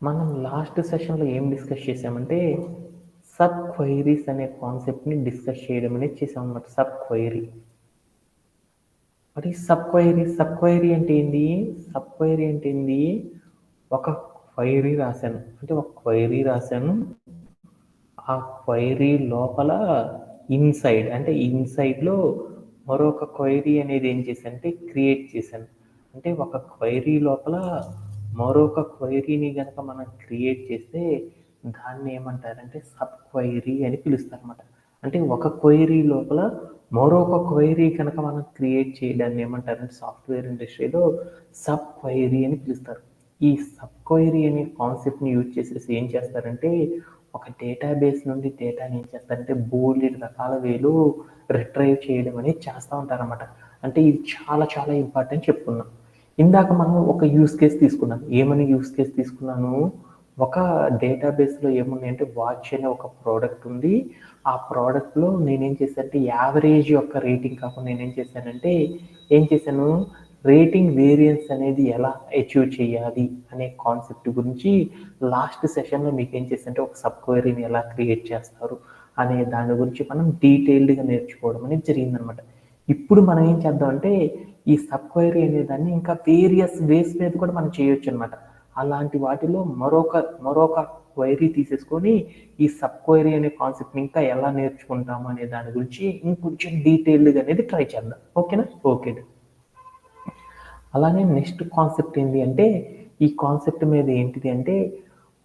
మనం లాస్ట్ సెషన్లో ఏం డిస్కస్ చేసామంటే సబ్ క్వైరీస్ అనే కాన్సెప్ట్ని డిస్కస్ చేయడం అనేది చేసాం అన్నమాట. సబ్ క్వైరీ మరి సబ్ క్వైరీ అంటే ఏంది? సబ్ క్వైరీ అంటే ఏంది? ఒక క్వైరీ రాశాను, అంటే ఒక క్వైరీ రాశాను. ఆ క్వైరీ లోపల ఇన్సైడ్ అంటే ఇన్సైడ్లో మరొక క్వైరీ అనేది ఏం చేశానంటే క్రియేట్ చేశాను. అంటే ఒక క్వైరీ లోపల మరొక క్వైరీని కనుక మనం క్రియేట్ చేస్తే దాన్ని ఏమంటారంటే సబ్ క్వైరీ అని పిలుస్తారన్నమాట. అంటే ఒక క్వైరీ లోపల మరొక క్వైరీ కనుక మనం క్రియేట్ చేయడాన్ని ఏమంటారంటే సాఫ్ట్వేర్ ఇండస్ట్రీలో సబ్ క్వైరీ అని పిలుస్తారు. ఈ సబ్ క్వైరీ అనే కాన్సెప్ట్ని యూజ్ చేసేసి ఏం చేస్తారంటే ఒక డేటాబేస్ నుండి డేటాని ఏం చేస్తారంటే బోలెడు రకాల వేలు రిట్రైవ్ చేయడం అనేది చేస్తూ ఉంటారన్నమాట. అంటే ఇది చాలా చాలా ఇంపార్టెంట్ చెప్పుకున్నాం. ఇందాక మనం ఒక యూస్ కేస్ తీసుకున్నాం. ఏమని యూస్ కేస్ తీసుకున్నాను? ఒక డేటాబేస్లో ఏమున్నాయంటే వాచ్ అనే ఒక ప్రోడక్ట్ ఉంది. ఆ ప్రోడక్ట్లో నేనేం చేశానంటే యావరేజ్ యొక్క రేటింగ్ కాకుండా నేనేం చేశానంటే ఏం చేశాను, రేటింగ్ వేరియన్స్ అనేది ఎలా అచీవ్ చేయాలి అనే కాన్సెప్ట్ గురించి లాస్ట్ సెషన్లో మీకు ఏం చేశానంటే ఒక సబ్ క్వైరీని ఎలా క్రియేట్ చేస్తారు అనే దాని గురించి మనం డీటెయిల్డ్గా నేర్చుకోవడం అనేది జరిగిందనమాట. ఇప్పుడు మనం ఏం చేద్దామంటే ఈ సబ్ క్వైరీ అనే దాన్ని ఇంకా వేరియస్ వేస్ మీద కూడా మనం చేయొచ్చు అనమాట. అలాంటి వాటిలో మరొక క్వైరీ తీసేసుకొని ఈ సబ్ క్వైరీ అనే కాన్సెప్ట్ని ఇంకా ఎలా నేర్చుకుంటాము అనే దాని గురించి ఇంకొంచెం డీటెయిల్డ్గా అనేది ట్రై చేద్దాం. ఓకేనా? ఓకే. అలానే నెక్స్ట్ కాన్సెప్ట్ ఏంటి అంటే ఈ కాన్సెప్ట్ మీద ఏంటిది అంటే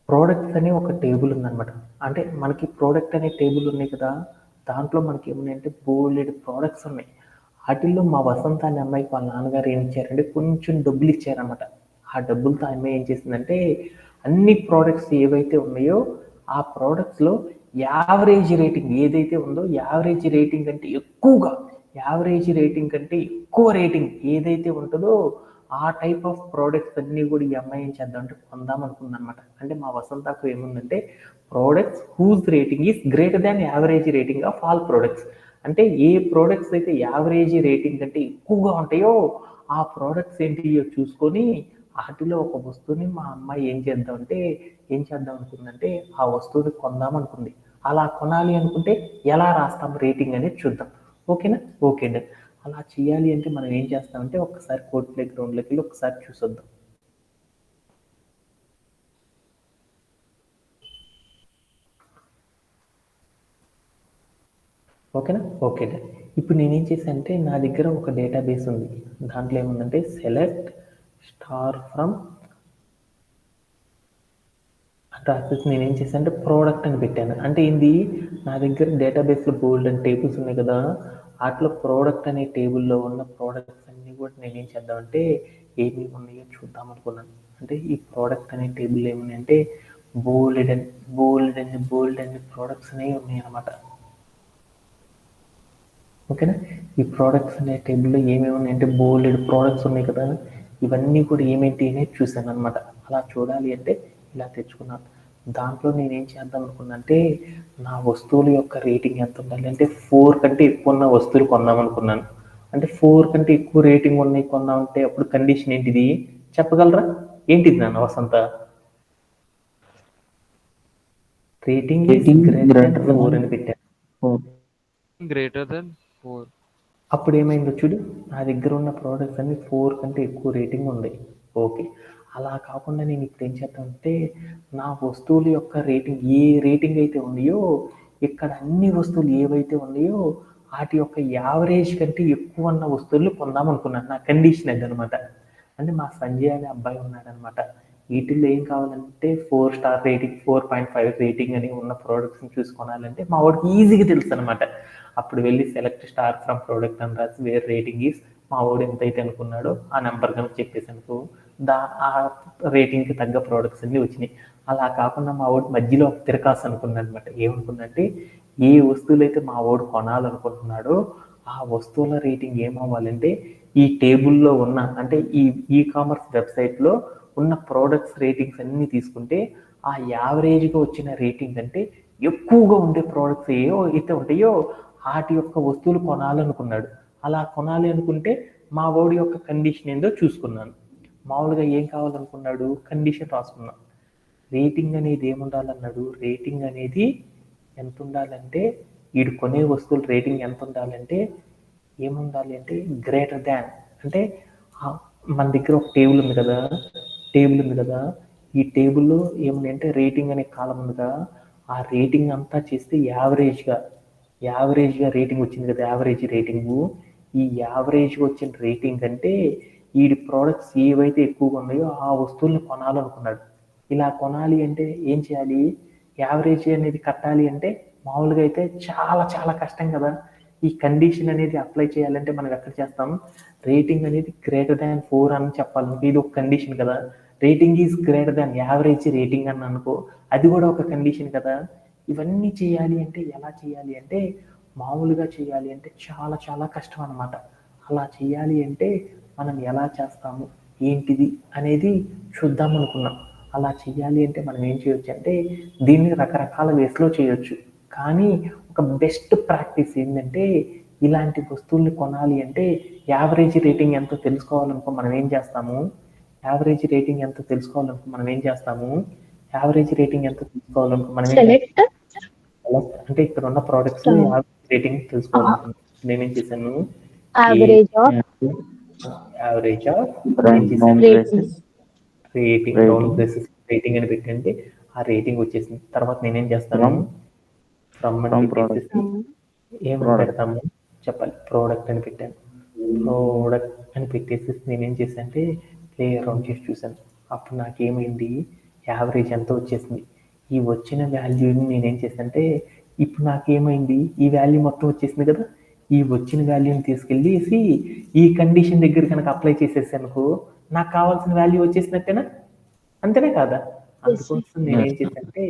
ప్రోడక్ట్స్ అనే ఒక టేబుల్ ఉందన్నమాట. అంటే మనకి ప్రోడక్ట్ అనే టేబుల్ ఉన్నాయి కదా, దాంట్లో మనకి ఏమున్నాయంటే బోలెడు ప్రోడక్ట్స్ ఉన్నాయి. వాటిల్లో మా వసంత అనే అమ్మాయికి వాళ్ళ నాన్నగారు ఏం ఇచ్చారంటే కొంచెం డబ్బులు ఇచ్చారన్నమాట. ఆ డబ్బులతో ఆ అమ్మాయి ఏం చేసిందంటే అన్ని ప్రోడక్ట్స్ ఏవైతే ఉన్నాయో ఆ ప్రోడక్ట్స్లో యావరేజ్ రేటింగ్ ఏదైతే ఉందో యావరేజ్ రేటింగ్ కంటే ఎక్కువగా యావరేజ్ రేటింగ్ కంటే ఎక్కువ రేటింగ్ ఏదైతే ఉంటుందో ఆ టైప్ ఆఫ్ ప్రోడక్ట్స్ అన్నీ కూడా ఈ అమ్మాయి ఏం చేద్దాం అంటే కొందాం అనుకుందనమాట. అంటే మా వసంతకు ఏముందంటే products whose rating is greater than average rating of all products. అంటే ఏ ప్రోడక్ట్స్ అయితే యావరేజ్ రేటింగ్ కంటే ఎక్కువగా ఉంటాయో ఆ ప్రోడక్ట్స్ ఏంటియో చూసుకొని వాటిలో ఒక వస్తువుని మా అమ్మాయి ఏం చేద్దాం అనుకుందంటే ఆ వస్తువుని కొందాం అనుకుంది. అలా కొనాలి అనుకుంటే ఎలా రాస్తాం రేటింగ్ అనేది చూద్దాం. ఓకేనా? Okay done. అలా చేయాలి అంటే మనం ఏం చేస్తామంటే ఒకసారి కోడ్ ప్లే గ్రౌండ్లోకి వెళ్ళి ఒకసారి చూసొద్దాం. ఓకేనా? Okay done. ఇప్పుడు నేనేం చేశానంటే నా దగ్గర ఒక డేటాబేస్ ఉంది. దాంట్లో ఏముందంటే సెలెక్ట్ స్టార్ ఫ్రమ్ రాసేసి నేనేం చేశానంటే ప్రోడక్ట్ అని పెట్టాను. అంటే ఏంది, నా దగ్గర డేటాబేస్లో బోల్డ్ అండ్ టేబుల్స్ ఉన్నాయి కదా, వాటిలో ప్రోడక్ట్ అనే టేబుల్లో ఉన్న ప్రోడక్ట్స్ అన్నీ కూడా నేనేం చేద్దామంటే ఏమి ఉన్నాయో చూద్దాం అనుకున్నాను. అంటే ఈ ప్రోడక్ట్ అనే టేబుల్ ఏమున్నాయంటే బోల్డ్ అండ్ ప్రోడక్ట్స్ అనేవి ఉన్నాయి అన్నమాట. ఓకేనా? ఈ ప్రోడక్ట్స్ అనే టేబుల్లో ఏమేమి ఉన్నాయంటే బోల్డ్ ప్రోడక్ట్స్ ఉన్నాయి కదా, ఇవన్నీ కూడా ఏమేంటి అనేది చూశాను అనమాట. అలా చూడాలి అంటే ఇలా తెచ్చుకున్నాను. దాంట్లో నేనేం చేద్దాం అనుకున్నానంటే నా వస్తువుల యొక్క రేటింగ్ ఎంత ఉండాలి అంటే 4 కంటే ఎక్కువ ఉన్న వస్తువులు కొందాం అనుకున్నాను. అంటే 4 కంటే ఎక్కువ రేటింగ్ ఉన్నాయి కొందామంటే అప్పుడు కండిషన్ ఏంటిది చెప్పగలరా? ఏంటిది నాన్న Vasantha? Rating is Rating greater than greater 4 than అని పెట్టాను. 4. greater than 4. అప్పుడు ఏమైందో చూడు, నా దగ్గర ఉన్న ప్రోడక్ట్స్ అన్ని 4 కంటే ఎక్కువ రేటింగ్ ఉంది. ఓకే. అలా కాకుండా నేను ఇప్పుడు ఏం చేద్దామంటే నా వస్తువుల యొక్క రేటింగ్ ఏ రేటింగ్ అయితే ఉన్నాయో ఇక్కడ అన్ని వస్తువులు ఏవైతే ఉన్నాయో వాటి యొక్క యావరేజ్ కంటే ఎక్కువ ఉన్న వస్తువులు కొందాం అనుకున్నాను. నా కండిషన్ అదనమాట. అంటే మా సంజయ్ అనే అబ్బాయి ఉన్నాడనమాట. వీటిల్లో ఏం కావాలంటే 4 స్టార్ రేటింగ్ 4.5 రేటింగ్ అని ఉన్న ప్రోడక్ట్స్ని చూసుకోవాలంటే మా వాడికి ఈజీగా తెలుసు అనమాట. అప్పుడు వెళ్ళి సెలెక్ట్ స్టార్ ఫ్రమ్ ప్రోడక్ట్ అని రాసి వేరే రేటింగ్ ఈస్ మా వాడు ఎంతైతే అనుకున్నాడో ఆ నెంబర్ కనుక చెప్పేసి అనుకో ఆ రేటింగ్కి తగ్గ ప్రోడక్ట్స్ అన్నీ వచ్చినాయి. అలా కాకుండా మా వాడు మధ్యలో ఒక తిరకాసు అనుకున్నాడు అనమాట. ఏమనుకుందంటే ఏ వస్తువులు అయితే మా వాడు కొనాలనుకుంటున్నాడో ఆ వస్తువుల రేటింగ్ ఏమవ్వాలంటే ఈ టేబుల్లో ఉన్న అంటే ఈ కామర్స్ వెబ్సైట్లో ఉన్న ప్రోడక్ట్స్ రేటింగ్స్ అన్నీ తీసుకుంటే ఆ యావరేజ్గా వచ్చిన రేటింగ్ అంటే ఎక్కువగా ఉండే ప్రోడక్ట్స్ ఏవో అయితే ఉంటాయో వాటి యొక్క వస్తువులు కొనాలనుకున్నాడు. అలా కొనాలి అనుకుంటే మా వాడి యొక్క కండిషన్ ఏందో చూసుకున్నాను. మామూలుగా ఏం కావాలనుకున్నాడు కండిషన్ రాసుకున్నాం. రేటింగ్ అనేది ఏముండాలన్నాడు, రేటింగ్ అనేది ఎంత ఉండాలంటే వీడు కొనే వస్తువులు రేటింగ్ ఎంత ఉండాలంటే ఏముండాలి అంటే గ్రేటర్ దాన్, అంటే మన దగ్గర ఒక టేబుల్ ఉంది కదా, ఈ టేబుల్లో ఏముంది అంటే రేటింగ్ అనే కాలం ఉంది కదా, ఆ రేటింగ్ అంతా చేస్తే యావరేజ్గా రేటింగ్ వచ్చింది కదా, యావరేజ్ రేటింగు, ఈ యావరేజ్ వచ్చిన రేటింగ్ అంటే వీడి ప్రోడక్ట్స్ ఏవైతే ఎక్కువగా ఉన్నాయో ఆ వస్తువుల్ని కొనాలనుకున్నాడు. ఇలా కొనాలి అంటే ఏం చేయాలి, యావరేజ్ అనేది కట్టాలి అంటే మామూలుగా అయితే చాలా చాలా కష్టం కదా. ఈ కండిషన్ అనేది అప్లై చేయాలంటే మనం ఎక్కడ చేస్తాం, రేటింగ్ అనేది గ్రేటర్ దాన్ 4 అని చెప్పాలి. ఇది ఒక కండిషన్ కదా, rating is greater than average rating అని అనుకో, అది కూడా ఒక కండిషన్ కదా. ఇవన్నీ చేయాలి అంటే ఎలా చేయాలి అంటే మామూలుగా చేయాలి అంటే చాలా చాలా కష్టం అన్నమాట. అలా చేయాలి అంటే మనం ఎలా చేస్తాము ఏంటిది అనేది చూద్దాం అనుకున్నాం. అలా చేయాలి అంటే మనం ఏం చేయొచ్చు అంటే దీన్ని రకరకాల వేస్లో చేయొచ్చు. కానీ ఒక బెస్ట్ ప్రాక్టీస్ ఏంటంటే ఇలాంటి వస్తువుల్ని కొనాలి అంటే యావరేజ్ రేటింగ్ ఎంతో తెలుసుకోవాలనుకో మనం ఏం చేస్తాము, యావరేజ్ రేటింగ్ ఎంతో తెలుసుకోవాలనుకో మనం ఏం చేస్తాము, యావరేజ్ రేటింగ్ ఎంతో తెలుసుకోవాలనుకో మనం ఏం చేస్తాము, అంటే ఇక్కడ ఉన్న ప్రోడక్ట్స్ యావరేజ్ రేటింగ్ తెలుసుకోవాలనుకున్నాను. నేనేం చేశాను, average of rating round braces rating అని పెట్టండి, ఆ రేటింగ్ వచ్చేసింది. తర్వాత నేనేం చేస్తాను, ఫ్రమ్ అని పెట్టేసి ఏమని పెడతాము చెప్పాలి, ప్రోడక్ట్ అని పెట్టాను. ప్రోడక్ట్ అని పెట్టేసి నేనేం చేశాను అంటే ప్లే అరౌండ్ చేసి చూశాను. అప్పుడు నాకేమైంది, యావరేజ్ ఎంత వచ్చేసింది. ఈ వచ్చిన వాల్యూని నేనేం చేశానంటే ఇప్పుడు నాకేమైంది, ఈ వాల్యూ మొత్తం వచ్చేసింది కదా, ఈ వచ్చిన వాల్యూని తీసుకెళ్ళేసి ఈ కండిషన్ దగ్గర కనుక అప్లై చేసేసానుకో నాకు కావాల్సిన వాల్యూ వచ్చేసినట్టేనా, అంతేనే కాదా. అందుకోసం నేనేం చేశానంటే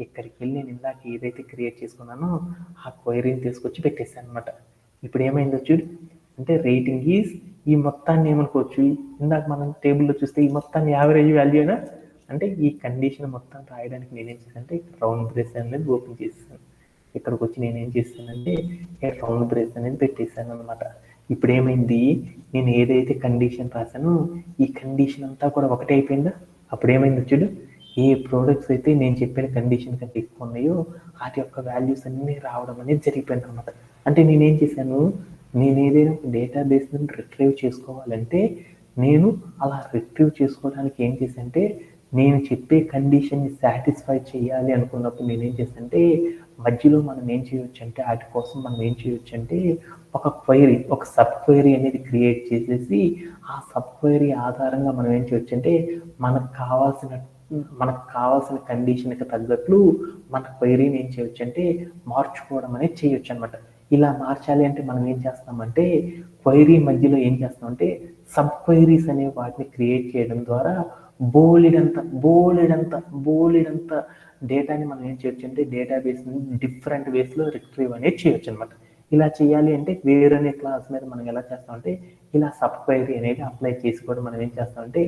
ఇక్కడికి వెళ్ళి నేను ఇందాక ఏదైతే క్రియేట్ చేసుకున్నానో ఆ క్వైరీని తీసుకొచ్చి పెట్టేశాను అనమాట. ఇప్పుడు ఏమైందో చూడు, అంటే రేటింగ్ ఈజ్ ఈ మొత్తాన్ని ఏమనుకోవచ్చు, ఇందాక మనం టేబుల్లో చూస్తే ఈ మొత్తాన్ని యావరేజ్ వాల్యూ అయినా, అంటే ఈ కండిషన్ మొత్తం రాయడానికి నేనేం చేశానంటే రౌండ్ బ్రేస్ అనేది ఓపెన్ చేసేసాను. ఇక్కడికి వచ్చి నేనేం చేశానంటే రౌండ్ బ్రేస్ అనేది పెట్టేశాను అనమాట. ఇప్పుడు ఏమైంది, నేను ఏదైతే కండిషన్ రాశానో ఈ కండిషన్ అంతా కూడా ఒకటే అయిపోయిందా. అప్పుడు ఏమైంది చూడు, ఏ ప్రోడక్ట్స్ అయితే నేను చెప్పిన కండిషన్ కంటే ఎక్కువ ఉన్నాయో వాటి యొక్క వాల్యూస్ అన్నీ రావడం అనేది జరిగిపోయింది అనమాట. అంటే నేనేం చేశాను, నేను ఏదైనా డేటాబేస్ నుండి రిట్రీవ్ చేసుకోవాలంటే నేను అలా రిట్రీవ్ చేసుకోవడానికి ఏం చేశానంటే నేను చెప్పే కండిషన్ని సాటిస్ఫై చేయాలి అనుకున్నప్పుడు నేనేం చేశానంటే మధ్యలో మనం ఏం చేయొచ్చు అంటే వాటి కోసం మనం ఏం చేయొచ్చు అంటే ఒక క్వైరీ, ఒక సబ్ క్వైరీ అనేది క్రియేట్ చేసేసి ఆ సబ్ క్వైరీ ఆధారంగా మనం ఏం చేయొచ్చు అంటే మనకు కావాల్సిన కండిషన్కి తగ్గట్లు మన క్వైరీని ఏం చేయొచ్చు అంటే మార్చుకోవడం అనేది చేయొచ్చు అనమాట. ఇలా మార్చాలి అంటే మనం ఏం చేస్తామంటే క్వైరీ మధ్యలో ఏం చేస్తామంటే సబ్ క్వైరీస్ అనే వాటిని క్రియేట్ చేయడం ద్వారా బోలెడంత డేటాని మనం ఏం చేయొచ్చు అంటే డేటాబేస్ డిఫరెంట్ వేస్లో రిట్రీవ్ అనేది చేయొచ్చు అనమాట. ఇలా చేయాలి అంటే వేరే క్లాస్ మీద మనం ఎలా చేస్తామంటే ఇలా సబ్ క్వైరీ అనేది అప్లై చేసి కూడా మనం ఏం చేస్తామంటే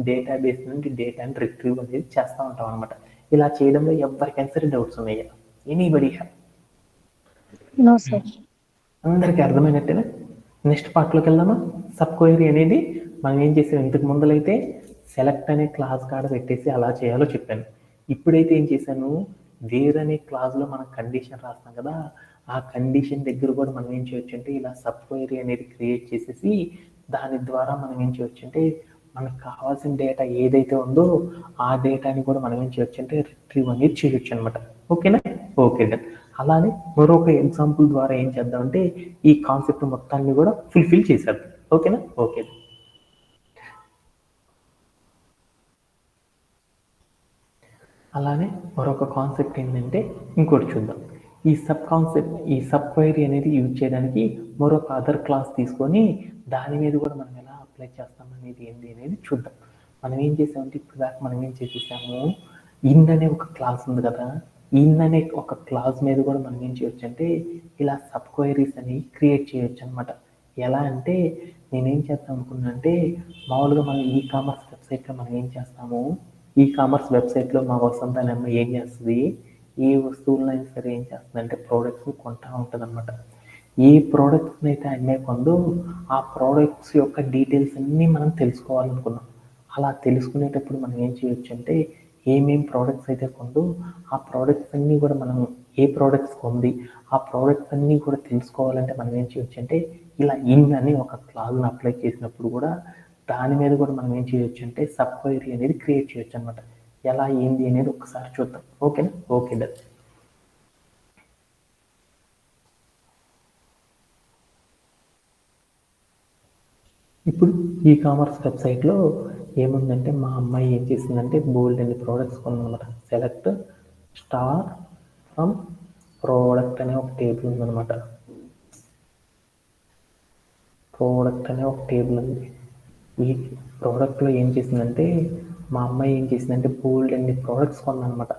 డేటాబేస్ నుండి డేటాని రిట్రీవ్ అనేది చేస్తూ ఉంటాం అనమాట. ఇలా చేయడంలో ఎవరికైనా సరే డౌట్స్ ఉన్నాయా, ఎనీబడి హ్యావ్? No sir. అందరికీ అర్థమైనట్టేనా? నెక్స్ట్ పార్ట్లోకి వెళ్దామా. సబ్ క్వైరీ అనేది మనం ఏం చేసాం, ఇంతకు ముందలైతే సెలెక్ట్ అనే క్లాస్ కాడ పెట్టేసి అలా చేయాలో చెప్పాను. ఇప్పుడైతే ఏం చేశాను, వేరే క్లాస్లో మనం కండిషన్ రాస్తాం కదా, ఆ కండిషన్ దగ్గర కూడా మనం ఏం చేయొచ్చు అంటే ఇలా సబ్ క్వైరీ అనేది క్రియేట్ చేసేసి దాని ద్వారా మనం ఏం చేయొచ్చు అంటే మనకు కావాల్సిన డేటా ఏదైతే ఉందో ఆ డేటాని కూడా మనం ఏం చేయొచ్చు అంటే రిట్రీవ్ అనేది చేయొచ్చు అనమాట. ఓకేనా? Okay done. అలానే మరొక ఎగ్జాంపుల్ ద్వారా ఏం చేద్దామంటే ఈ కాన్సెప్ట్ మొత్తాన్ని కూడా ఫుల్ఫిల్ చేసేద్దాం. ఓకేనా? ఓకే. అలానే మరొక కాన్సెప్ట్ ఏంటంటే ఇంకోటి చూద్దాం. ఈ సబ్ క్వైరీ అనేది యూజ్ చేయడానికి మరొక అదర్ క్లాస్ తీసుకొని దాని మీద కూడా మనం ఎలా అప్లై చేస్తాం అనేది ఏంటి అనేది చూద్దాం. మనం ఏం చేసామంటే ఇప్పుడు దాకా మనం ఏం చేసేసాము, ఇన్ అనే ఒక క్లాస్ ఉంది కదా, ఇన్ అనే ఒక క్లాస్ మీద కూడా మనం ఏం చేయొచ్చు అంటే ఇలా సబ్ క్వైరీస్ అనేవి క్రియేట్ చేయొచ్చు అనమాట. ఎలా అంటే నేనేం చేద్దాం అనుకున్నా అంటే మామూలుగా మనం ఈ కామర్స్ వెబ్సైట్లో మనం ఏం చేస్తాము, ఈ కామర్స్ వెబ్సైట్లో మా వసంత అనే అమ్మాయి ఏం చేస్తుంది, ఏ వస్తువులైనా సరే ఏం చేస్తుంది అంటే ప్రోడక్ట్స్ కొంటూ ఉంటుంది అనమాట. ఏ ప్రోడక్ట్స్ని అయితే అమ్మే కొందో ఆ ప్రోడక్ట్స్ యొక్క డీటెయిల్స్ అన్నీ మనం తెలుసుకోవాలనుకున్నాం. అలా తెలుసుకునేటప్పుడు మనం ఏం చేయొచ్చు అంటే ఏమేం ప్రోడక్ట్స్ అయితే కొందో ఆ ప్రోడక్ట్స్ అన్నీ కూడా మనం ఏ ప్రోడక్ట్స్ కొంది ఆ ప్రోడక్ట్స్ అన్నీ కూడా తెలుసుకోవాలంటే మనం ఏం చేయొచ్చు అంటే ఇలా ఇన్ అని ఒక క్లాజ్ని అప్లై చేసినప్పుడు కూడా దాని మీద కూడా మనం ఏం చేయొచ్చు అంటే సబ్ క్వైరీ అనేది క్రియేట్ చేయొచ్చు అనమాట. ఎలా ఏంది అనేది ఒకసారి చూద్దాం. ఓకేనా? Okay done. ఇప్పుడు ఈ కామర్స్ వెబ్సైట్లో ఏముందంటే మా అమ్మాయి ఏం చేసిందంటే బోల్డ్ అన్ని ప్రోడక్ట్స్ కొన్నమాట. సెలెక్ట్ స్టార్ ఫ్రమ్ ప్రోడక్ట్ అనే ఒక టేబుల్ ఉందన్నమాట. ప్రోడక్ట్ అనే ఒక టేబుల్ ఉంది. ఈ ప్రోడక్ట్లో ఏం చేసిందంటే మా అమ్మాయి ఏం చేసిందంటే బోల్డ్ అన్ని ప్రోడక్ట్స్ కొన్నమాట.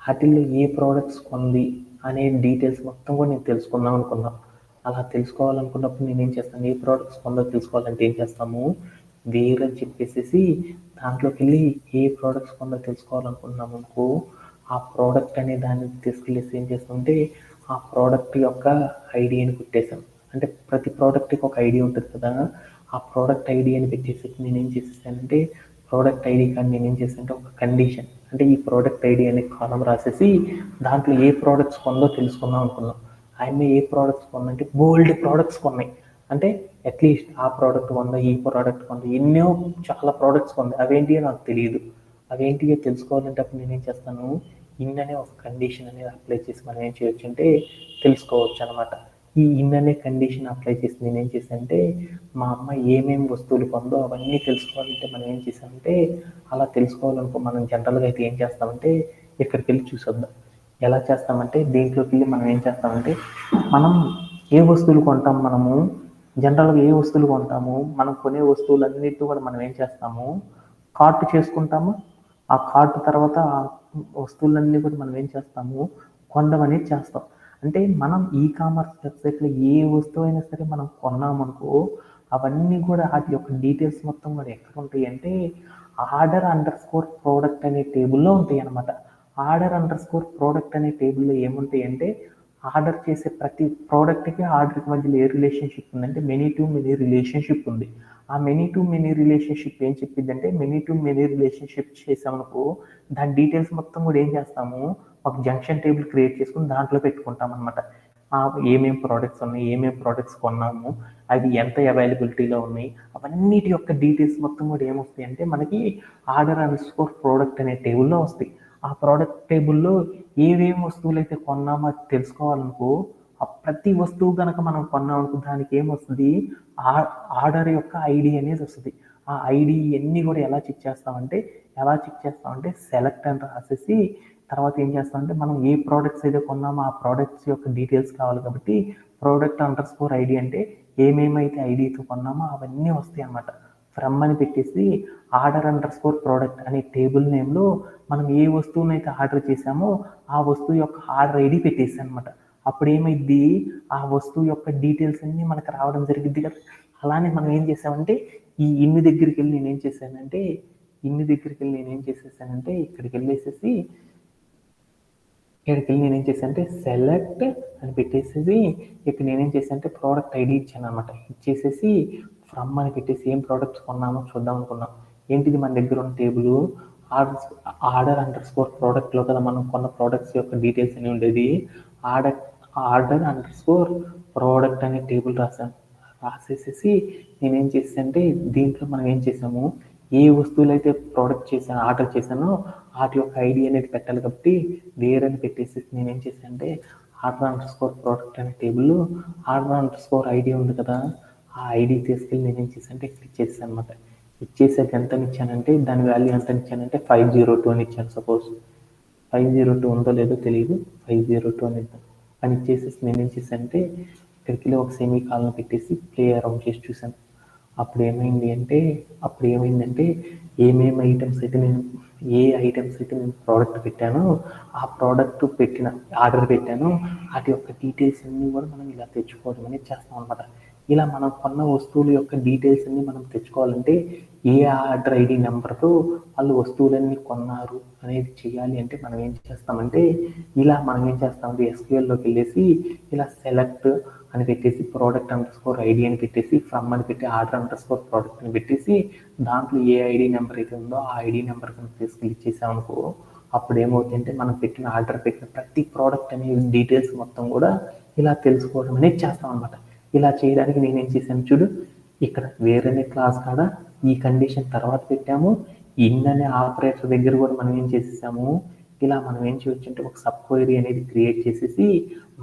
వాటిల్లో ఏ ప్రోడక్ట్స్ కొంది అనే డీటెయిల్స్ మొత్తం కూడా నేను తెలుసుకుందాం అనుకున్నాను. అలా తెలుసుకోవాలనుకున్నప్పుడు నేను ఏం చేస్తాను, ఏ ప్రోడక్ట్స్ కొందో తెలుసుకోవాలంటే ఏం చేస్తాము, వేర్ అని చెప్పేసి దాంట్లోకి వెళ్ళి ఏ ప్రోడక్ట్స్ కొందో తెలుసుకోవాలనుకున్నాము అనుకో, ఆ ప్రోడక్ట్ అనే దాన్ని తీసుకెళ్ళేసి ఏం చేస్తామంటే ఆ ప్రోడక్ట్ యొక్క ఐడియాని కొట్టేసాం. అంటే ప్రతి ప్రోడక్ట్కి ఒక ఐడి ఉంటుంది కదా, ఆ ప్రోడక్ట్ ఐడి అని పెట్టేసి నేనేం చేసేసానంటే ప్రోడక్ట్ ఐడి కానీ నేనేం చేశానంటే ఒక కండిషన్ అంటే ఈ ప్రోడక్ట్ ఐడి అనే కాలం రాసేసి దాంట్లో ఏ ప్రోడక్ట్స్ కొందో తెలుసుకుందాం అనుకున్నాం. ఆయన ఏ ప్రోడక్ట్స్ కొన్నంటే బోల్డ్ ప్రోడక్ట్స్ కొన్నాయి. అంటే అట్లీస్ట్ ఆ ప్రోడక్ట్ కొందా ఈ ప్రోడక్ట్ కొందా ఎన్నో చాలా ప్రోడక్ట్స్ కొంది. అవేంటియో నాకు తెలియదు. అవేంటియో తెలుసుకోవాలంటే అప్పుడు నేనేం చేస్తాను, ఇన్ అనే ఒక కండిషన్ అనేది అప్లై చేసి మనం ఏం చేయొచ్చు అంటే తెలుసుకోవచ్చు అనమాట. ఈ ఇన్ అనే కండిషన్ అప్లై చేసి నేనేం చేశానంటే మా అమ్మ ఏమేమి వస్తువులు కొందో అవన్నీ తెలుసుకోవాలంటే మనం ఏం చేసామంటే అలా తెలుసుకోవాలనుకో మనం జనరల్గా అయితే ఏం చేస్తామంటే ఇక్కడికి వెళ్ళి చూసొద్దాం. ఎలా చేస్తామంటే దీంట్లోకి వెళ్ళి మనం ఏం చేస్తామంటే మనం ఏ వస్తువులు కొంటాం, మనము జనరల్గా ఏ వస్తువులు కొంటాము, మనం కొనే వస్తువులన్నిటితో కూడా మనం ఏం చేస్తాము, కార్ట్ చేసుకుంటాము. ఆ కార్ట్ తర్వాత ఆ వస్తువులన్నీ కూడా మనం ఏం చేస్తాము, కొనడం అనేది చేస్తాం. అంటే మనం ఈ కామర్స్ వెబ్సైట్లో ఏ వస్తువు అయినా సరే మనం కొన్నామనుకో అవన్నీ కూడా వాటి యొక్క డీటెయిల్స్ మొత్తం కూడా ఎక్కడ ఉంటాయి అంటే ఆర్డర్ అండర్ స్కోర్ ప్రోడక్ట్ అనే టేబుల్లో ఉంటాయి అన్నమాట. ఆర్డర్ అండర్ స్కోర్ ప్రోడక్ట్ అనే టేబుల్లో ఏముంటాయి అంటే ఆర్డర్ చేసే ప్రతి ప్రోడక్ట్కి ఆర్డర్కి మధ్యలో ఏ రిలేషన్షిప్ ఉందంటే మెనీ టు మెనీ రిలేషన్షిప్ ఉంది. ఆ మెనీ టు మెనీ రిలేషన్షిప్ ఏం చెప్పిందంటే మెనీ టు మెనీ రిలేషన్షిప్ చేసామనుకో దాని డీటెయిల్స్ మొత్తం కూడా ఏం చేస్తాము, ఒక జంక్షన్ టేబుల్ క్రియేట్ చేసుకుని దాంట్లో పెట్టుకుంటాం అనమాట. ఏమేమి ప్రోడక్ట్స్ ఉన్నాయి, ఏమేమి ప్రోడక్ట్స్ కొన్నాము, అవి ఎంత అవైలబిలిటీలో ఉన్నాయి, అవన్నిటి యొక్క డీటెయిల్స్ మొత్తం కూడా ఏమొస్తాయి అంటే మనకి ఆర్డర్ అండర్ స్కోర్ ప్రోడక్ట్ అనే టేబుల్లో వస్తాయి. ఆ ప్రోడక్ట్ టేబుల్లో ఏమేమి వస్తువులు అయితే కొన్నామో అది తెలుసుకోవాలనుకో ఆ ప్రతి వస్తువు కనుక మనం కొన్నామనుకో దానికి ఏమొస్తుంది, ఆర్డర్ యొక్క ఐడి అనేది వస్తుంది. ఆ ఐడి ఇవన్నీ కూడా ఎలా చెక్ చేస్తామంటే సెలెక్ట్ అని రాసేసి తర్వాత ఏం చేస్తామంటే మనం ఏ ప్రోడక్ట్స్ అయితే కొన్నామో ఆ ప్రోడక్ట్స్ యొక్క డీటెయిల్స్ కావాలి కాబట్టి ప్రోడక్ట్ అండర్ స్కోర్ ఐడి అంటే ఏమేమైతే ఐడితో కొన్నామో అవన్నీ వస్తాయి అన్నమాట. ఫ్రమ్ అని పెట్టేసి ఆర్డర్ అండర్ స్కోర్ ప్రోడక్ట్ అనే టేబుల్ నేమ్లో మనం ఏ వస్తువునైతే ఆర్డర్ చేసామో ఆ వస్తువు యొక్క ఆర్డర్ ఐడి పెట్టేసి అనమాట. అప్పుడు ఏమైద్ది, ఆ వస్తువు యొక్క డీటెయిల్స్ అన్నీ మనకు రావడం జరిగింది కదా. అలానే మనం ఏం చేసామంటే ఈ ఇన్ని దగ్గరికి వెళ్ళి నేనేం చేశానంటే ఇక్కడికి వెళ్ళేసేసి నేనేం చేశానంటే సెలెక్ట్ అని పెట్టేసేసి ఇక్కడ నేనేం చేశానంటే ప్రోడక్ట్ ఐడి ఇచ్చాను అనమాట. ఇచ్చేసేసి ఫ్రమ్ అని పెట్టేసి ఏం ప్రోడక్ట్స్ కొన్నామో చూద్దాం అనుకున్నాం. ఏంటిది మన దగ్గర ఉన్న టేబుల్ ఆర్డర్ అండర్ స్కోర్ ప్రోడక్ట్లో కదా మనం కొన్న ప్రోడక్ట్స్ యొక్క డీటెయిల్స్ అని ఉండేది. ఆర్డర్ అండర్ స్కోర్ ప్రోడక్ట్ అనే టేబుల్ రాసేసేసి నేనేం చేశానంటే దీంట్లో మనం ఏం చేసాము, ఏ వస్తువులు అయితే ఆర్డర్ చేశానో వాటి యొక్క ఐడి అనేది పెట్టాలి కాబట్టి వేరే అని పెట్టేసి నేనేం చేశానంటే ఆర్డర్ అండర్ స్కోర్ ప్రోడక్ట్ అనే టేబుల్లో ఆర్డర్ అండర్ స్కోర్ ఐడి ఉంది కదా, ఆ ఐడి తీసుకెళ్ళి నేనేం చేశానంటే ఇక్కడ ఇచ్చేసాను అనమాట. ఇచ్చేసాక ఎంత ఇచ్చానంటే దాని వాల్యూ ఎంత ఇచ్చానంటే 502 అని ఇచ్చాను. సపోజ్ 502 ఉందో లేదో తెలియదు, 502 అని ఇద్దాం అని ఇచ్చేసేసి నేనేం చేశానంటే ఇక్కడికి ఒక సెమీ కాలన్ పెట్టేసి ప్లే అరౌండ్ చేసి చూశాను. అప్పుడు ఏమైందంటే ఏమేమి ఐటమ్స్ అయితే నేను ప్రోడక్ట్ పెట్టానో ఆ ప్రోడక్ట్ ఆర్డర్ పెట్టానో వాటి యొక్క డీటెయిల్స్ అన్నీ కూడా మనం ఇలా తెచ్చుకోవడం అనేది చేస్తాం అనమాట. ఇలా మనం కొన్న వస్తువుల యొక్క డీటెయిల్స్ అన్ని మనం తెచ్చుకోవాలంటే ఏ ఆర్డర్ ఐడి నెంబర్తో వాళ్ళు వస్తువులన్నీ కొన్నారు అనేది చేయాలి అంటే మనం ఏం చేస్తామంటే ఎస్క్యూఎల్లోకి వెళ్ళేసి ఇలా సెలెక్ట్ అని పెట్టేసి ప్రోడక్ట్ అండర్ స్కోర్ ఐడి అని పెట్టేసి ఫ్రమ్ అని పెట్టి ఆర్డర్ అండర్ స్కోర్ ప్రోడక్ట్ అని పెట్టేసి దాంట్లో ఏ ఐడి నెంబర్ అయితే ఉందో ఆ ఐడి నెంబర్ కనుక తీసుకెళ్ళి ఇచ్చేసామనుకో అప్పుడు ఏమవుతుందంటే మనం పెట్టిన ఆర్డర్ పెట్టిన ప్రతి ప్రోడక్ట్ అనే డీటెయిల్స్ మొత్తం కూడా ఇలా తెలుసుకోవడం అనేది చేస్తాం అనమాట. ఇలా చేయడానికి నేనేం చేశాను చూడు, ఇక్కడ వేరే క్లాస్ కాడ ఈ కండిషన్ తర్వాత పెట్టాము, ఇన్ అనే ఆపరేటర్ దగ్గర కూడా మనం ఏం చేసేసాము, ఇలా మనం ఏం చేయొచ్చు అంటే ఒక సబ్ క్వైరీ అనేది క్రియేట్ చేసేసి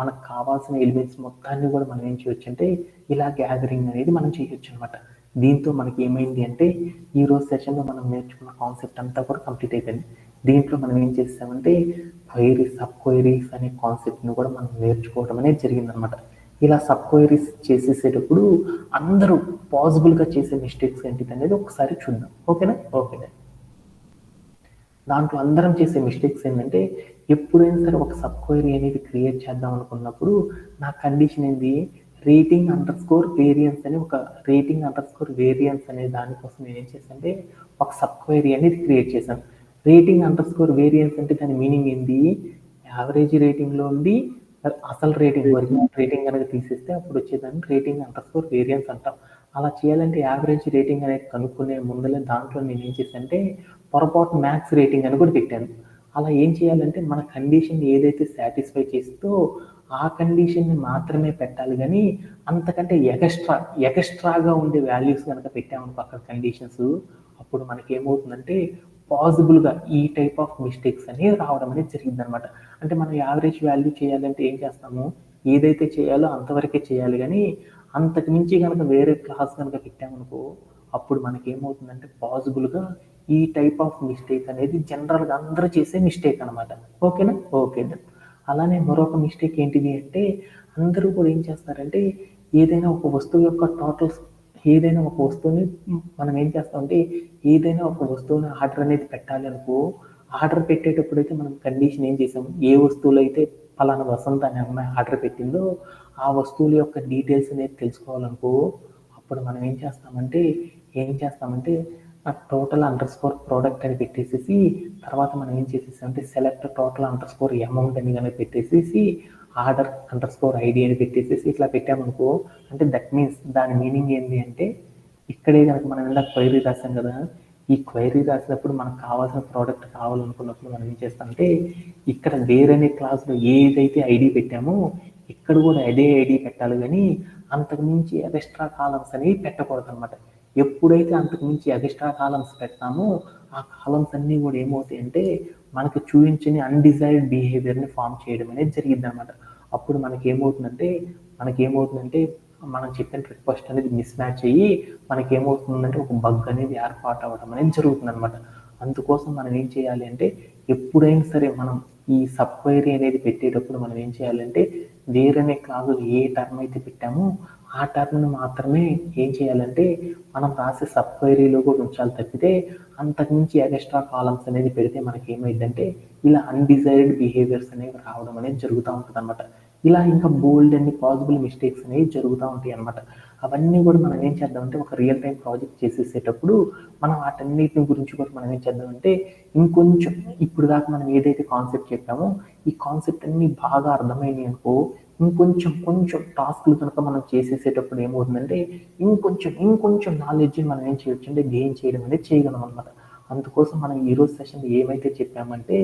మనకు కావాల్సిన ఎలిమెంట్స్ మొత్తాన్ని కూడా మనం ఏం చేయొచ్చు అంటే ఇలా గ్యాదరింగ్ అనేది మనం చేయొచ్చు అనమాట. దీంతో మనకి ఏమైంది అంటే ఈ రోజు సెషన్లో మనం నేర్చుకున్న కాన్సెప్ట్ అంతా కూడా కంప్లీట్ అయిపోయింది. దీంట్లో మనం ఏం చేస్తామంటే క్వైరీస్ సబ్ క్వైరీస్ అనే కాన్సెప్ట్ని కూడా మనం నేర్చుకోవడం అనేది జరిగిందనమాట. ఇలా సబ్ క్వైరీస్ చేసేసేటప్పుడు అందరూ పాసిబుల్గా చేసే మిస్టేక్స్ ఏంటిది అనేది ఒకసారి చూద్దాం. ఓకేనా? ఓకేనా. దాంట్లో అందరం చేసే మిస్టేక్స్ ఏంటంటే ఎప్పుడైనా సరే ఒక సబ్ క్వైరీ అనేది క్రియేట్ చేద్దాం అనుకున్నప్పుడు నా కండిషన్ ఏంది, రేటింగ్ అండర్ స్కోర్ వేరియన్స్ అని ఒక రేటింగ్ అండర్ స్కోర్ వేరియన్స్ అనే దానికోసం నేను ఏం చేశాను అంటే ఒక సబ్ క్వైరీ అనేది క్రియేట్ చేశాను. రేటింగ్ అండర్ స్కోర్ వేరియన్స్ అంటే దాని మీనింగ్ ఏంది, యావరేజ్ రేటింగ్లో ఉండి అసలు రేటింగ్ ఒరిజినల్ రేటింగ్ అనేది తీసేస్తే అప్పుడు వచ్చేదాన్ని రేటింగ్ అండర్ స్కోర్ వేరియన్స్ అంటాం. అలా చేయాలంటే యావరేజ్ రేటింగ్ అనేది కనుక్కునే ముందలే దాంట్లో నేను ఏం చేశానంటే పొరపాటు మ్యాక్స్ రేటింగ్ అని కూడా పెట్టాను. అలా ఏం చేయాలంటే మన కండిషన్ ఏదైతే సాటిస్ఫై చేస్తుందో ఆ కండిషన్ని మాత్రమే పెట్టాలి, కానీ అంతకంటే ఎక్స్ట్రాగా ఉండే వాల్యూస్ కనుక పెట్టామనుకో అక్కడ కండిషన్స్, అప్పుడు మనకి ఏమవుతుందంటే పాసిబుల్గా ఈ టైప్ ఆఫ్ మిస్టేక్స్ అనేవి రావడం అనేది జరిగింది అనమాట. అంటే మనం యావరేజ్ వాల్యూ చేయాలంటే ఏం చేస్తాము, ఏదైతే చేయాలో అంతవరకే చేయాలి, కానీ అంతకు మించి కనుక వేరే క్లాస్ కనుక పెట్టామనుకో అప్పుడు మనకి ఏమవుతుందంటే పాసిబుల్గా ఈ టైప్ ఆఫ్ మిస్టేక్ అనేది జనరల్గా అందరూ చేసే మిస్టేక్ అనమాట. ఓకేనా? ఓకేనా. అలానే మరొక మిస్టేక్ ఏంటిది అంటే అందరూ కూడా ఏం చేస్తారంటే ఏదైనా ఒక వస్తువు యొక్క టోటల్స్ ఏదైనా ఒక వస్తువుని మనం ఏం చేస్తామంటే ఏదైనా ఒక వస్తువుని ఆర్డర్ అనేది పెట్టాలి అనుకో, ఆర్డర్ పెట్టేటప్పుడు అయితే మనం కండిషన్ ఏం చేసాము, ఏ వస్తువులు అయితే పలానా వసంత అనే అమ్మాయి ఆర్డర్ పెట్టిందో ఆ వస్తువుల యొక్క డీటెయిల్స్ అనేది తెలుసుకోవాలనుకో అప్పుడు మనం ఏం చేస్తామంటే టోటల్ అండర్ స్కోర్ ప్రోడక్ట్ అని పెట్టేసేసి తర్వాత మనం ఏం చేసేసామంటే select total underscore amount అని కనుక పెట్టేసేసి ఆర్డర్ అండర్ స్కోర్ ఐడి అని పెట్టేసేసి ఇట్లా పెట్టామనుకో అంటే దట్ మీన్స్ దాని మీనింగ్ ఏంటి అంటే ఇక్కడే కనుక మనం ఇందాక క్వైరీ రాసాం కదా, ఈ క్వైరీ రాసినప్పుడు మనకు కావాల్సిన ప్రోడక్ట్ కావాలనుకున్నప్పుడు మనం ఏం చేస్తామంటే ఇక్కడ వేరే క్లాస్లో ఏదైతే ఐడి పెట్టామో ఇక్కడ కూడా అదే ఐడి పెట్టాలి, కానీ అంతకు మించి ఎక్స్ట్రా కాలమ్స్ అనేవి పెట్టకూడదు అనమాట. ఎప్పుడైతే అంతకు మించి ఎక్స్ట్రా కాలమ్స్ పెడతామో ఆ కాలమ్స్ అన్నీ కూడా ఏమవుతాయి అంటే మనకు చూపించని అన్డిజైర్డ్ బిహేవియర్ని ఫామ్ చేయడం అనేది జరిగింది అనమాట. అప్పుడు మనకేమవుతుందంటే మనం చెప్పిన రిక్వెస్ట్ అనేది మిస్ మ్యాచ్ అయ్యి మనకేమవుతుందంటే ఒక బగ్ అనేది ఏర్పాటు అవ్వడం అనేది జరుగుతుంది అనమాట. అందుకోసం మనం ఏం చేయాలి అంటే ఎప్పుడైనా సరే మనం ఈ సబ్ క్వైరీ అనేది పెట్టేటప్పుడు మనం ఏం చేయాలంటే వేరే క్లాసులు ఏ టర్మ్ అయితే పెట్టామో ఆ టర్మ్ని మాత్రమే ఏం చేయాలంటే మనం రాసే సబ్ క్వైరీలో కూడా ఉంచాలి, తప్పితే అంతకుమించి ఎక్స్ట్రా కాలమ్స్ అనేది పెడితే మనకి ఏమైందంటే ఇలా అన్డిజైర్డ్ బిహేవియర్స్ అనేవి రావడం అనేది జరుగుతూ ఉంటుంది అనమాట. ఇలా ఇంకా బోల్డ్ అన్ని పాసిబుల్ మిస్టేక్స్ అనేవి జరుగుతూ ఉంటాయి అనమాట. అవన్నీ కూడా మనం ఏం చేద్దామంటే ఒక రియల్ టైం ప్రాజెక్ట్ చేసేసేటప్పుడు మనం వాటన్నిటిని గురించి కూడా మనం ఏం చేద్దామంటే ఇంకొంచెం ఇప్పుడు దాకా మనం ఏదైతే కాన్సెప్ట్ చెప్పామో ఈ కాన్సెప్ట్ అన్ని బాగా అర్థమైనవి అనుకో కొంచెం టాస్క్లు కనుక మనం చేసేసేటప్పుడు ఏమవుతుందంటే ఇంకొంచెం నాలెడ్జ్ మనం ఏం చేయొచ్చు అంటే గెయిన్ చేయడం అనేది చేయగలం అనమాట. అందుకోసం మనం ఈరోజు సెషన్ ఏమైతే చెప్పామంటే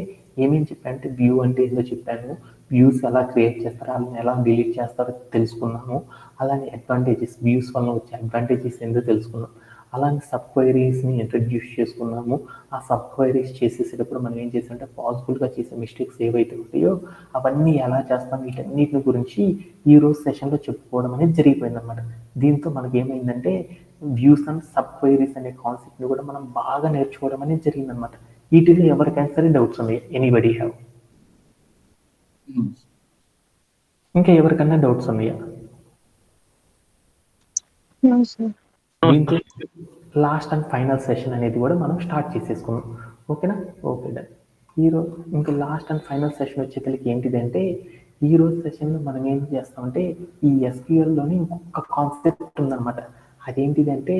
చెప్పామంటే వ్యూ అంటే ఏదో చెప్పాను, వ్యూస్ ఎలా క్రియేట్ చేస్తారో వాళ్ళని ఎలా డిలీట్ చేస్తారో తెలుసుకున్నాము. అలానే అడ్వాంటేజెస్, వ్యూస్ వల్ల వచ్చే అడ్వాంటేజెస్ ఏందో తెలుసుకున్నాం. అలానే సబ్ క్వైరీస్ని ఇంట్రడ్యూస్ చేసుకున్నాము. ఆ సబ్ క్వైరీస్ చేసేసేటప్పుడు మనం ఏం చేసామంటే పాసిబుల్గా చేసే మిస్టేక్స్ ఏవైతే ఉంటాయో అవన్నీ ఎలా చేస్తాం వీటన్నిటి గురించి ఈరోజు సెషన్లో చెప్పుకోవడం అనేది జరిగిపోయింది అనమాట. దీంతో మనకి ఏమైందంటే వ్యూస్ అండ్ సబ్ క్వైరీస్ అనే కాన్సెప్ట్ని కూడా మనం బాగా నేర్చుకోవడం అనేది జరిగిందనమాట. వీటిలో ఎవరికైనా సరే డౌట్స్ ఉన్నాయి? Anybody have? ఇంకా ఎవరికైనా డౌట్స్ ఉన్నాయా? దీంతో లాస్ట్ అండ్ ఫైనల్ సెషన్ అనేది కూడా మనం స్టార్ట్ చేసేసుకున్నాం. ఓకేనా? Okay done. ఈరోజు ఇంకా లాస్ట్ అండ్ ఫైనల్ సెషన్ వచ్చేసరికి ఏంటిదంటే ఈరోజు సెషన్లో మనం ఏం చేస్తామంటే ఈ ఎస్క్యూఎల్లోని ఇంకొక కాన్సెప్ట్ ఉందన్నమాట. అదేంటిదంటే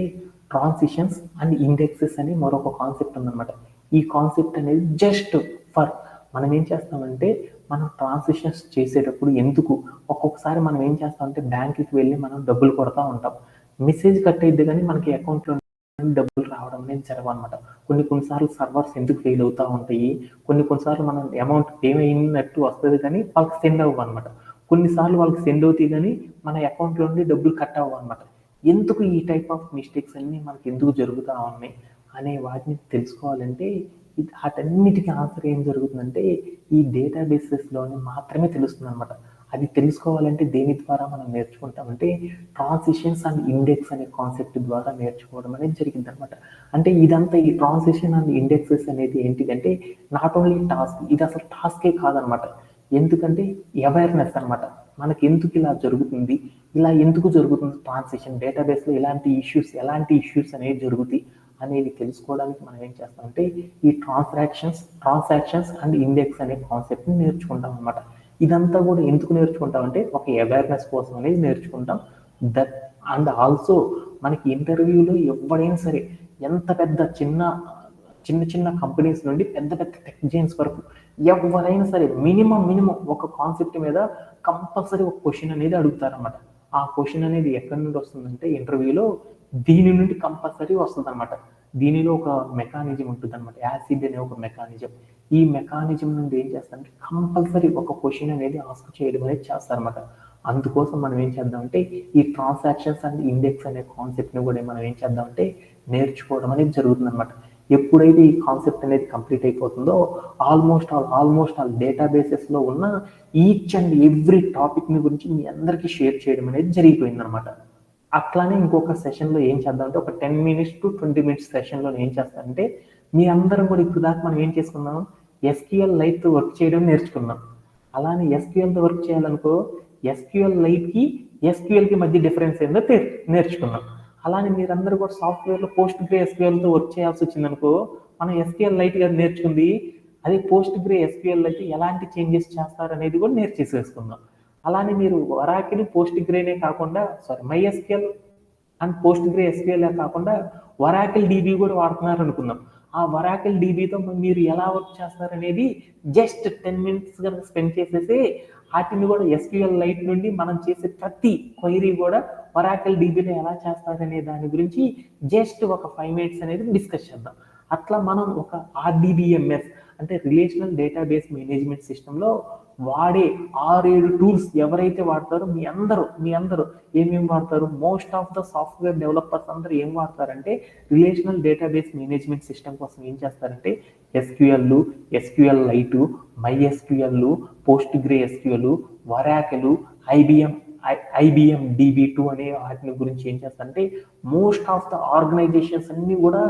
ట్రాన్సిషన్స్ అండ్ ఇండెక్సెస్ అని మరొక కాన్సెప్ట్ ఉందన్నమాట. ఈ కాన్సెప్ట్ అనేది జస్ట్ ఫర్ మనం ఏం చేస్తామంటే మనం ట్రాన్సాక్షన్స్ చేసేటప్పుడు ఎందుకు ఒక్కొక్కసారి మనం ఏం చేస్తామంటే బ్యాంకుకి వెళ్ళి మనం డబ్బులు కొడతా ఉంటాం. మెసేజ్ కట్ అయ్యిద్ది కానీ మనకి అకౌంట్లో డబ్బులు రావడం అనేది జరగవన్నమాట. కొన్నిసార్లు సర్వర్స్ ఎందుకు ఫెయిల్ అవుతూ ఉంటాయి, కొన్నిసార్లు మనం అమౌంట్ ఏమైనట్టు వస్తుంది కానీ వాళ్ళకి సెండ్ అవ్వవు అనమాట. కొన్నిసార్లు వాళ్ళకి సెండ్ అవుతాయి కానీ మన అకౌంట్లో నుండి డబ్బులు కట్ అవ్వవు అనమాట. ఎందుకు ఈ టైప్ ఆఫ్ మిస్టేక్స్ అన్నీ మనకి ఎందుకు జరుగుతూ ఉన్నాయి అనే వాటిని తెలుసుకోవాలంటే వాటన్నిటికీ ఆన్సర్ ఏం జరుగుతుందంటే ఈ డేటాబేసెస్లోనే మాత్రమే తెలుస్తుంది అనమాట. అది తెలుసుకోవాలంటే దేని ద్వారా మనం నేర్చుకుంటామంటే ట్రాన్సిషన్స్ అండ్ ఇండెక్స్ అనే కాన్సెప్ట్ ద్వారా నేర్చుకోవడం అనేది జరిగింది అనమాట. అంటే ఇదంతా ఈ ట్రాన్సిషన్ అండ్ ఇండెక్సెస్ అనేది ఏంటిదంటే నాట్ ఓన్లీ టాస్క్, ఇది అసలు టాస్కే కాదనమాట. ఎందుకంటే అవేర్నెస్ అనమాట. మనకి ఎందుకు ఇలా జరుగుతుంది, ఇలా ఎందుకు జరుగుతుంది ట్రాన్సిషన్, డేటాబేస్లో ఎలాంటి ఇష్యూస్ అనేవి జరుగుతాయి అనేది తెలుసుకోవడానికి మనం ఏం చేస్తామంటే ఈ ట్రాన్సాక్షన్స్ అండ్ ఇండెక్స్ అనే కాన్సెప్ట్ని నేర్చుకుంటాం అనమాట. ఇదంతా కూడా ఎందుకు నేర్చుకుంటామంటే ఒక అవేర్నెస్ కోసం అనేది నేర్చుకుంటాం. దట్ అండ్ ఆల్సో మనకి ఇంటర్వ్యూలో ఎవరైనా సరే ఎంత పెద్ద చిన్న కంపెనీస్ నుండి పెద్ద టెక్ జైంట్స్ వరకు ఎవరైనా సరే మినిమం ఒక కాన్సెప్ట్ మీద కంపల్సరీ ఒక క్వశ్చన్ అనేది అడుగుతారన్నమాట. ఆ క్వశ్చన్ అనేది ఎక్కడి నుండి వస్తుందంటే ఇంటర్వ్యూలో దీని నుండి కంపల్సరీ వస్తుంది అనమాట. దీనిలో ఒక మెకానిజం ఉంటుంది అనమాట, యాసిడ్ అనే ఒక మెకానిజం. ఈ మెకానిజం నుండి ఏం చేస్తారంటే కంపల్సరీ ఒక క్వశ్చన్ అనేది ఆస్క్ చేయడం అనేది చేస్తారనమాట. అందుకోసం మనం ఏం చేద్దామంటే ఈ ట్రాన్సాక్షన్స్ అండ్ ఇండెక్స్ అనే కాన్సెప్ట్ని కూడా మనం ఏం చేద్దామంటే నేర్చుకోవడం అనేది జరుగుతుంది అనమాట. ఎప్పుడైతే ఈ కాన్సెప్ట్ అనేది కంప్లీట్ అయిపోతుందో ఆల్మోస్ట్ ఆల్ డేటాబేసెస్లో ఉన్న ఈచ్ అండ్ ఎవ్రీ టాపిక్ని గురించి మీ అందరికీ షేర్ చేయడం అనేది జరిగిపోయింది అనమాట. అట్లానే ఇంకొక సెషన్లో ఏం చేద్దామంటే ఒక 10 minutes to 20 minutes సెషన్లో ఏం చేస్తానంటే మీ అందరం కూడా ఇప్పుడు దాకా మనం ఏం చేసుకున్నాం, SQL లైట్తో వర్క్ చేయడం నేర్చుకున్నాం. అలానే SQLతో వర్క్ చేయాలనుకో SQL లైట్కి SQLకి మధ్య డిఫరెన్స్ ఏందో నేర్చుకున్నాం. అలానే మీరందరూ కూడా సాఫ్ట్వేర్లో PostgreSQLతో వర్క్ చేయాల్సి వచ్చిందనుకో మనం SQL లైట్గా నేర్చుకుంది అదే PostgreSQL అయితే ఎలాంటి చేంజెస్ చేస్తారు అనేది కూడా నేర్చేసేసుకుందాం. అలానే మీరు ఒరాకిల్ పోస్ట్గ్రేనే కాకుండా MySQL అండ్ PostgreSQL కాకుండా ఒరాకిల్ DB కూడా వాడుతున్నారు అనుకుందాం. ఆ ఒరాకిల్ DBతో మీరు ఎలా వర్క్ చేస్తారు అనేది జస్ట్ 10 minutes కనుక స్పెండ్ చేసేసి వాటిని కూడా SQL లైట్ నుండి మనం చేసే ప్రతి క్వైరీ కూడా ఒరాకిల్ DBలో ఎలా చేస్తారనే దాని గురించి జస్ట్ ఒక 5 minutes అనేది డిస్కస్ చేద్దాం. అట్లా మనం ఒక RDBMS అంటే రిలేషనల్ డేటాబేస్ మేనేజ్మెంట్ సిస్టంలో వాడే 6-7 టూల్స్ ఎవరైతే వాడతారో మీ అందరూ ఏమేమి వాడతారు, most of the software developers అందరూ ఏం వాడతారంటే రిలేషనల్ డేటాబేస్ మేనేజ్మెంట్ సిస్టమ్ కోసం ఏం చేస్తారంటే SQL light, MySQL, PostgreSQL, Oracle, IBM DB2 అనే వాటిని గురించి ఏం చేస్తారంటే మోస్ట్ ఆఫ్ ద ఆర్గనైజేషన్స్ అన్ని కూడా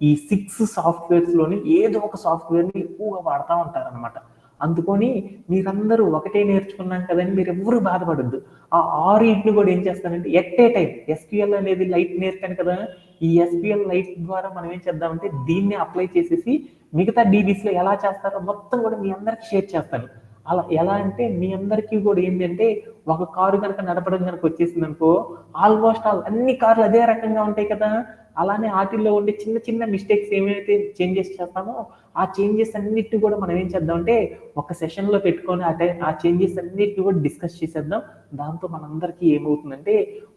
ఈ 6 సాఫ్ట్వేర్స్లోని ఏదో ఒక సాఫ్ట్వేర్ని ఎక్కువగా వాడుతూ ఉంటారనమాట. అందుకొని మీరందరూ ఒకటే నేర్చుకున్నాం కదని మీరు ఎవరు బాధపడద్దు. ఆ 6 కూడా ఏం చేస్తానంటే ఎట్ ఏ టైం SQL అనేది లైట్ నేర్పాను కదా, ఈ SQL లైట్ ద్వారా మనం ఏం చేద్దామంటే దీన్ని అప్లై చేసేసి మిగతా DBస్లో ఎలా చేస్తారో మొత్తం కూడా మీ అందరికి షేర్ చేస్తాను. అలా ఎలా అంటే మీ అందరికీ కూడా ఏంటంటే ఒక కారు కనుక నడపడం కనుక వచ్చేసింది అనుకో ఆల్మోస్ట్ అన్ని కార్లు అదే రకంగా ఉంటాయి కదా. అలానే వాటిల్లో ఉండే చిన్న మిస్టేక్స్ ఏమైతే చేంజెస్ చేస్తామో ఆ చేంజెస్ అన్నిటి కూడా మనం ఏం చేద్దామంటే ఒక సెషన్లో పెట్టుకొని ఆ చేంజెస్ అన్నిటిని కూడా డిస్కస్ చేసేద్దాం. దాంతో మనందరికీ ఏమవుతుందంటే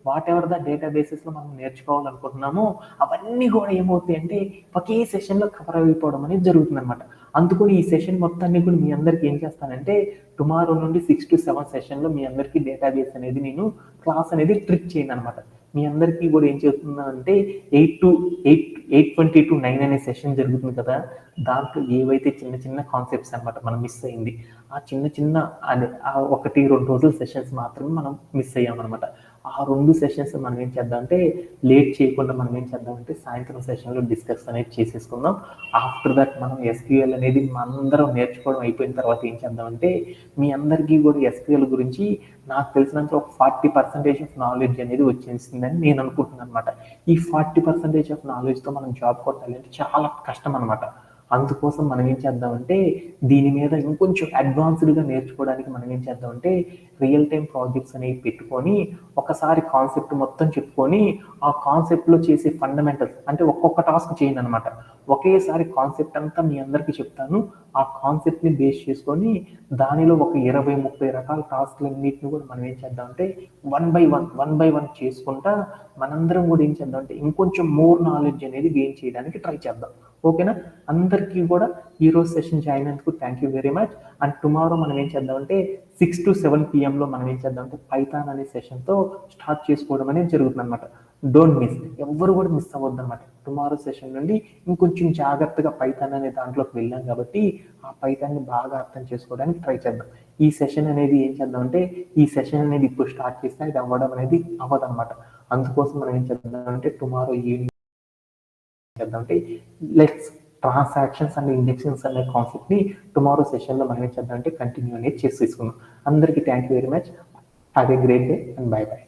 వాట్ ఎవర్ ద డేటాబేసెస్లో మనం నేర్చుకోవాలనుకుంటున్నామో అవన్నీ కూడా ఏమవుతాయి అంటే ఒకే సెషన్లో కవర్ అయిపోవడం అనేది జరుగుతుంది అనమాట. అందుకని ఈ సెషన్ మొత్తాన్ని కూడా మీ అందరికి ఏం చేస్తానంటే టుమారో నుండి 6 to 7 సెషన్లో మీ అందరికీ డేటాబేస్ అనేది నేను క్లాస్ అనేది ట్రిక్ చేయను అనమాట. మీ అందరికీ కూడా ఏం చేస్తున్నానంటే 8:20 to 9 అనే సెషన్ జరుగుతుంది కదా, దాంట్లో ఏవైతే చిన్న కాన్సెప్ట్స్ అనమాట మనం మిస్ అయింది ఆ చిన్న అదే ఆ 1-2 రోజుల సెషన్స్ మాత్రమే మనం మిస్ అయ్యామన్నమాట. ఆ 2 సెషన్స్ మనం ఏం చేద్దామంటే లేట్ చేయకుండా మనం ఏం చేద్దామంటే సాయంత్రం సెషన్లో డిస్కస్ అనేది చేసేసుకుందాం. ఆఫ్టర్ దట్ మనం SQL అనేది మనందరం నేర్చుకోవడం అయిపోయిన తర్వాత ఏం చేద్దామంటే మీ అందరికీ కూడా SQL గురించి నాకు తెలిసినంత ఒక 40% ఆఫ్ నాలెడ్జ్ అనేది వచ్చేసిందని నేను అనుకుంటున్నాను అనమాట. ఈ 40% ఆఫ్ నాలెడ్జ్తో మనం జాబ్ కొట్టాలంటే చాలా కష్టం అనమాట. అందుకోసం మనం ఏం చేద్దామంటే దీని మీద ఇంకొంచెం అడ్వాన్స్డ్గా నేర్చుకోవడానికి మనం ఏం చేద్దామంటే రియల్ టైం ప్రాజెక్ట్స్ అనేవి పెట్టుకొని ఒకసారి కాన్సెప్ట్ మొత్తం చెప్పుకొని ఆ కాన్సెప్ట్లో చేసే ఫండమెంటల్స్ అంటే ఒక్కొక్క టాస్క్ చేయను అనమాట, ఒకేసారి కాన్సెప్ట్ అంతా మీ అందరికీ చెప్తాను. ఆ కాన్సెప్ట్ని బేస్ చేసుకొని దానిలో ఒక 20-30 రకాల టాస్క్లన్నింటిని కూడా మనం ఏం చేద్దామంటే వన్ బై వన్ చేసుకుంటా మనందరం కూడా ఏం చేద్దామంటే ఇంకొంచెం మోర్ నాలెడ్జ్ అనేది గెయిన్ చేయడానికి ట్రై చేద్దాం. ఓకేనా? అందరికీ కూడా ఈరోజు సెషన్ జాయిన్ అయినందుకు thank you very much. And tomorrow మనం ఏం చేద్దామంటే 6 to 7 PM మనం ఏం చేద్దామంటే పైథాన్ అనే సెషన్తో స్టార్ట్ చేసుకోవడం అనేది జరుగుతుంది అనమాట. డోంట్ మిస్, ఎవ్వరు కూడా మిస్ అవ్వద్దు అనమాట. టుమారో సెషన్ నుండి ఇంకొంచెం జాగ్రత్తగా పైథాన్ అనే దాంట్లోకి వెళ్ళాం కాబట్టి ఆ పైథాన్ని బాగా అర్థం చేసుకోవడానికి ట్రై చేద్దాం. ఈ సెషన్ అనేది ఏం చేద్దామంటే ఈ సెషన్ అనేది ఇప్పుడు స్టార్ట్ చేస్తే ఇది అవ్వడం అనేది అవ్వదన్నమాట. అందుకోసం మనం ఏం చేద్దామంటే టుమారో ఈవినింగ్ చేద్దామంటే లెట్స్ ట్రాన్సాక్షన్స్ అండ్ ఇంజెక్షన్స్ అనే కాన్సెప్ట్ని టుమారో సెషన్లో మనం ఏం చేద్దామంటే కంటిన్యూ అనేది చేసి తీసుకుందాం. అందరికీ thank you very much. Have a great day and by by.